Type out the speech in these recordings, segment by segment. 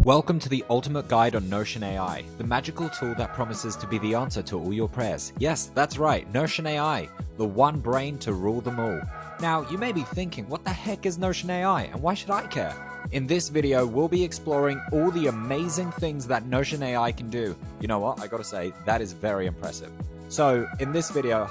Welcome to the ultimate guide on Notion AI, the magical tool that promises to be the answer to all your prayers. Yes, that's right, Notion AI, the one brain to rule them all. Now, you may be thinking, what the heck is Notion AI and why should I care? In this video, we'll be exploring all the amazing things that Notion AI can do. You know what, I gotta say, that is very impressive. So in this video,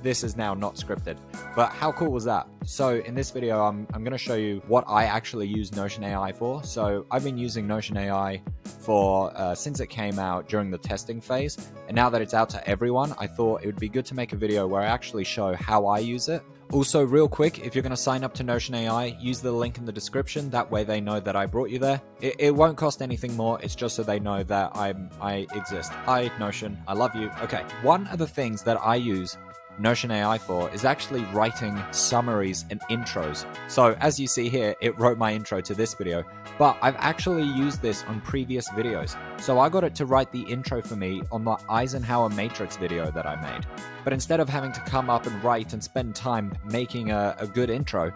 this is now not scripted, but how cool was that? So in this video, I'm going to show you what I actually use Notion AI for. So I've been using Notion AI for since it came out during the testing phase. And now that it's out to everyone, I thought it would be good to make a video where I actually show how I use it. Also, real quick, if you're going to sign up to Notion AI, use the link in the description. That way they know that I brought you there. It won't cost anything more. It's just so they know that I exist. Hi, Notion. I love you. Okay. One of the things that I use Notion AI for is actually writing summaries and intros. So as you see here, it wrote my intro to this video, but I've actually used this on previous videos. So I got it to write the intro for me on the Eisenhower Matrix video that I made. But instead of having to come up and write and spend time making a good intro,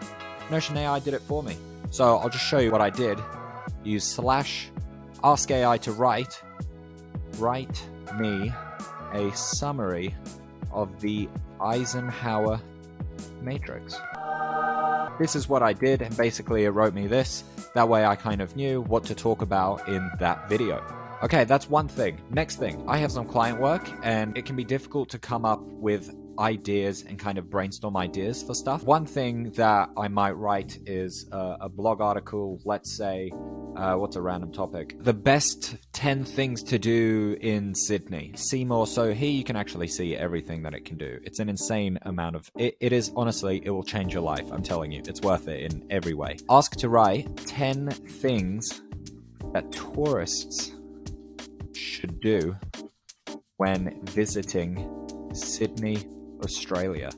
Notion AI did it for me. So I'll just show you what I did. Use /ask AI to write me a summary of the Eisenhower Matrix. This is what I did, and basically it wrote me this. That way I kind of knew what to talk about in that video. Okay, that's one thing. Next thing, I have some client work, and it can be difficult to come up with ideas and kind of brainstorm ideas for stuff. One thing that I might write is a blog article, let's say, what's a random topic? The best 10 things to do in Sydney. See more. So here you can actually see everything that it can do. It's an insane amount of, it is honestly, it will change your life. I'm telling you, it's worth it in every way. Ask to write 10 things that tourists should do when visiting Sydney, Australia.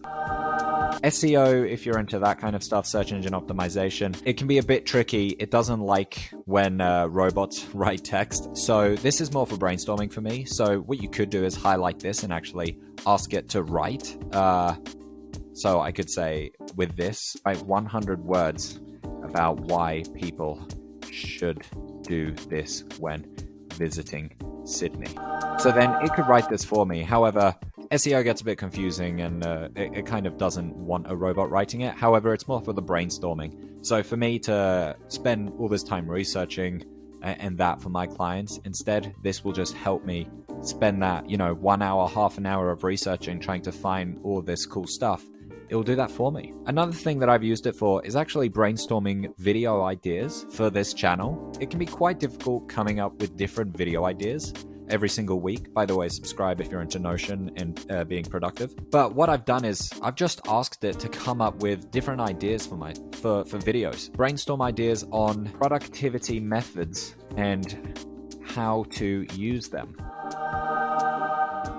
SEO, if you're into that kind of stuff, search engine optimization, it can be a bit tricky. It doesn't like when robots write text. So this is more for brainstorming for me. So what you could do is highlight this and actually ask it to write. So I could say with this, write 100 words about why people should do this when visiting Sydney. So then it could write this for me. However, SEO gets a bit confusing and it kind of doesn't want a robot writing it. However, it's more for the brainstorming. So for me to spend all this time researching and that for my clients, instead, this will just help me spend that, 1 hour, half an hour of researching, trying to find all this cool stuff. It will do that for me. Another thing that I've used it for is actually brainstorming video ideas for this channel. It can be quite difficult coming up with different video ideas every single week. By the way, subscribe if you're into Notion and being productive. But what I've done is I've just asked it to come up with different ideas for videos. Brainstorm ideas on productivity methods and how to use them.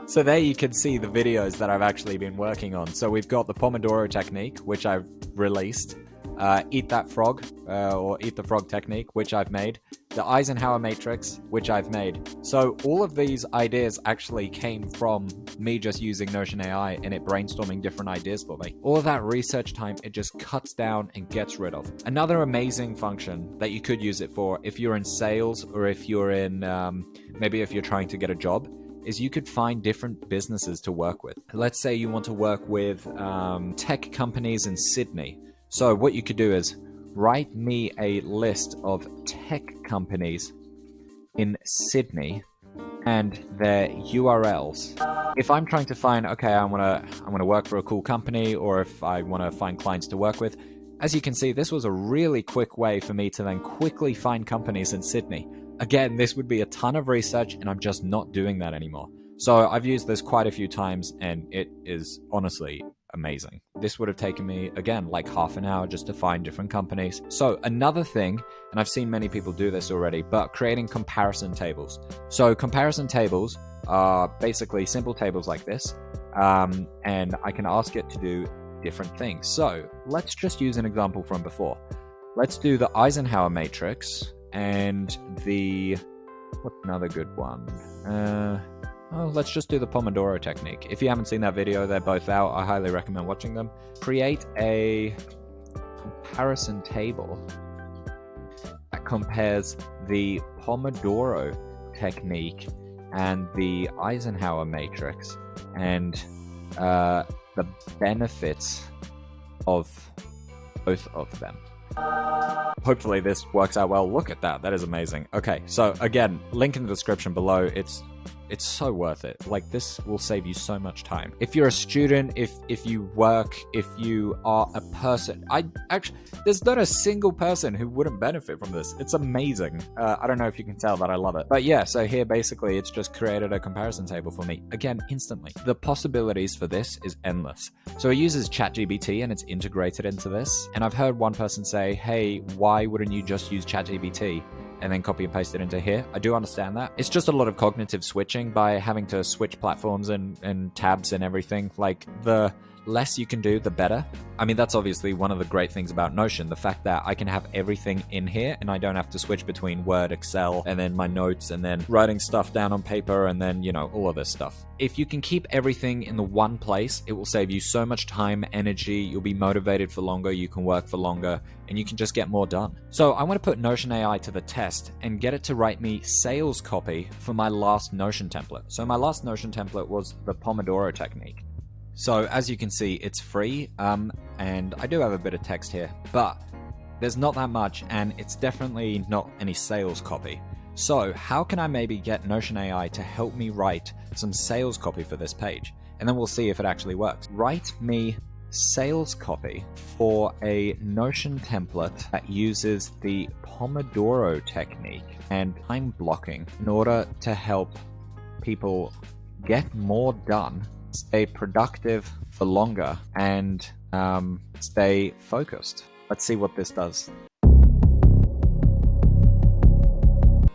So there you can see the videos that I've actually been working on. So we've got the Pomodoro technique, which I've released. Eat that frog, or eat the frog technique, which I've made. The Eisenhower Matrix, which I've made. So all of these ideas actually came from me just using Notion AI and it brainstorming different ideas for me. All of that research time, it just cuts down and gets rid of. Another amazing function that you could use it for if you're in sales or if you're in, maybe if you're trying to get a job, is you could find different businesses to work with. Let's say you want to work with tech companies in Sydney. So what you could do is write me a list of tech companies in Sydney and their URLs. If I'm trying to find, okay, I want to work for a cool company, or if I want to find clients to work with, as you can see, this was a really quick way for me to then quickly find companies in Sydney. Again, this would be a ton of research and I'm just not doing that anymore. So I've used this quite a few times and it is honestly amazing. This would have taken me, again, like half an hour just to find different companies. So another thing, and I've seen many people do this already, but creating comparison tables. So comparison tables are basically simple tables like this, and I can ask it to do different things. So let's just use an example from before. Let's do the Eisenhower Matrix and what's another good one? Let's just do the Pomodoro technique. If you haven't seen that video, they're both out. I highly recommend watching them. Create a comparison table that compares the Pomodoro technique and the Eisenhower matrix and the benefits of both of them. Hopefully this works out well. Look at that. That is amazing. Okay, so again, link in the description below. It's so worth it. Like, this will save you so much time. If you're a student, if you work, if you are a person, there's not a single person who wouldn't benefit from this. It's amazing. I don't know if you can tell that I love it. But yeah, so here basically it's just created a comparison table for me. Again, instantly. The possibilities for this is endless. So it uses Chat GPT and it's integrated into this. And I've heard one person say, hey, why wouldn't you just use Chat GPT and then copy and paste it into here? I do understand that. It's just a lot of cognitive switching by having to switch platforms and tabs and everything. Like, the less you can do, the better. I mean, that's obviously one of the great things about Notion, the fact that I can have everything in here and I don't have to switch between Word, Excel, and then my notes, and then writing stuff down on paper, and then, you know, all of this stuff. If you can keep everything in the one place, it will save you so much time, energy, you'll be motivated for longer, you can work for longer, and you can just get more done. So I want to put Notion AI to the test and get it to write me sales copy for my last Notion template. So my last Notion template was the Pomodoro technique. So as you can see, it's free, and I do have a bit of text here, but there's not that much, and it's definitely not any sales copy. So how can I maybe get Notion AI to help me write some sales copy for this page? And then we'll see if it actually works. Write me sales copy for a Notion template that uses the Pomodoro technique and time blocking in order to help people get more done, stay productive for longer, and stay focused. Let's see what this does.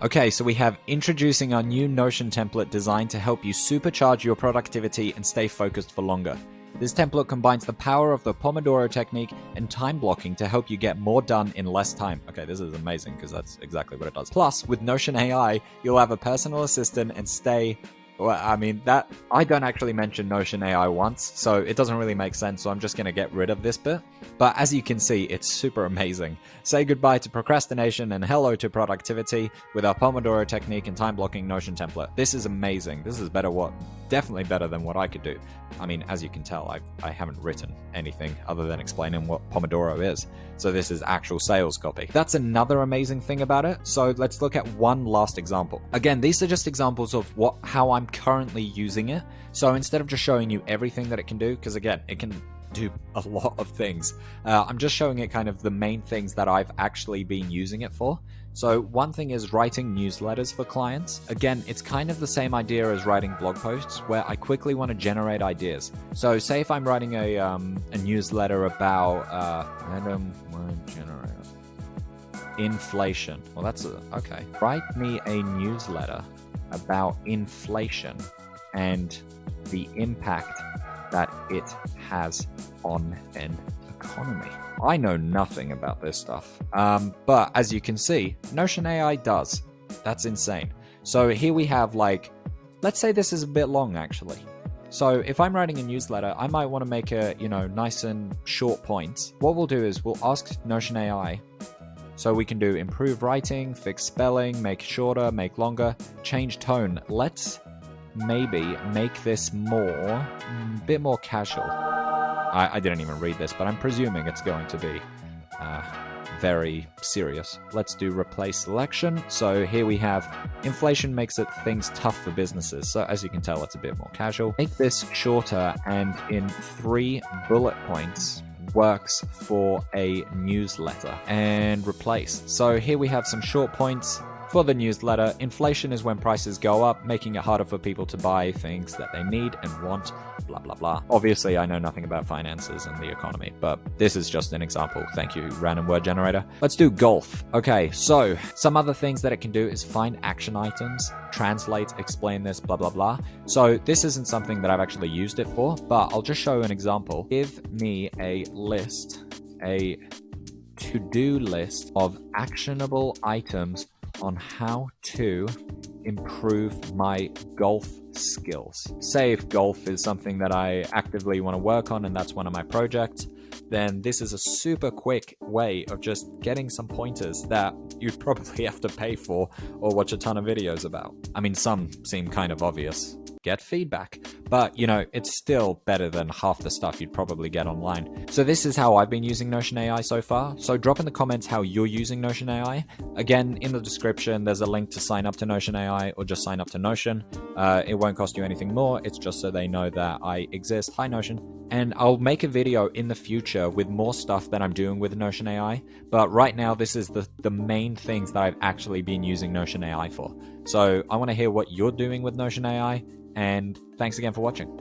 Okay, so we have introducing our new Notion template designed to help you supercharge your productivity and stay focused for longer. This template combines the power of the Pomodoro technique and time blocking to help you get more done in less time. Okay, this is amazing because that's exactly what it does. Plus, with Notion AI, you'll have a personal assistant and stay... Well, I mean, that I don't actually mention Notion AI once, so it doesn't really make sense, so I'm just going to get rid of this bit. But as you can see, it's super amazing. Say goodbye to procrastination and hello to productivity with our Pomodoro technique and time blocking Notion template. This is amazing. This is definitely better than what I could do. I mean, as you can tell, I haven't written anything other than explaining what Pomodoro is. So this is actual sales copy. That's another amazing thing about it. So let's look at one last example. Again, these are just examples of how I'm currently using it. So instead of just showing you everything that it can do, because again, it can do a lot of things, I'm just showing it kind of the main things that I've actually been using it for. So one thing is writing newsletters for clients. Again, it's kind of the same idea as writing blog posts where I quickly want to generate ideas. So say if I'm writing a newsletter about random word generator. Inflation. Well, that's okay. Write me a newsletter about inflation and the impact that it has on an economy. I know nothing about this stuff, but as you can see, Notion AI does. That's insane. So here we have, like, let's say this is a bit long actually. So if I'm writing a newsletter, I might want to make a, nice and short points. What we'll do is we'll ask Notion AI. So we can do improve writing, fix spelling, make shorter, make longer, change tone. Let's maybe make this a bit more casual. I didn't even read this, but I'm presuming it's going to be very serious. Let's do replace selection. So here we have inflation makes things tough for businesses. So as you can tell, it's a bit more casual. Make this shorter and in 3 bullet points. Works for a newsletter, and replace. So here we have some short points for the newsletter. Inflation is when prices go up, making it harder for people to buy things that they need and want, blah, blah, blah. Obviously, I know nothing about finances and the economy, but this is just an example. Thank you, random word generator. Let's do golf. Okay, so some other things that it can do is find action items, translate, explain this, blah, blah, blah. So this isn't something that I've actually used it for, but I'll just show an example. Give me a list, a to-do list of actionable items on how to improve my golf skills. Say if golf is something that I actively want to work on and that's one of my projects, then this is a super quick way of just getting some pointers that you'd probably have to pay for or watch a ton of videos about. I mean, some seem kind of obvious. Get feedback, but you know, it's still better than half the stuff you'd probably get online. So this is how I've been using Notion AI so far. So drop in the comments how you're using Notion AI. Again, in the description, there's a link to sign up to Notion AI or just sign up to Notion. It won't cost you anything more. It's just so they know that I exist. Hi, Notion. And I'll make a video in the future with more stuff that I'm doing with Notion AI. But right now, this is the main things that I've actually been using Notion AI for. So I want to hear what you're doing with Notion AI. And thanks again for watching.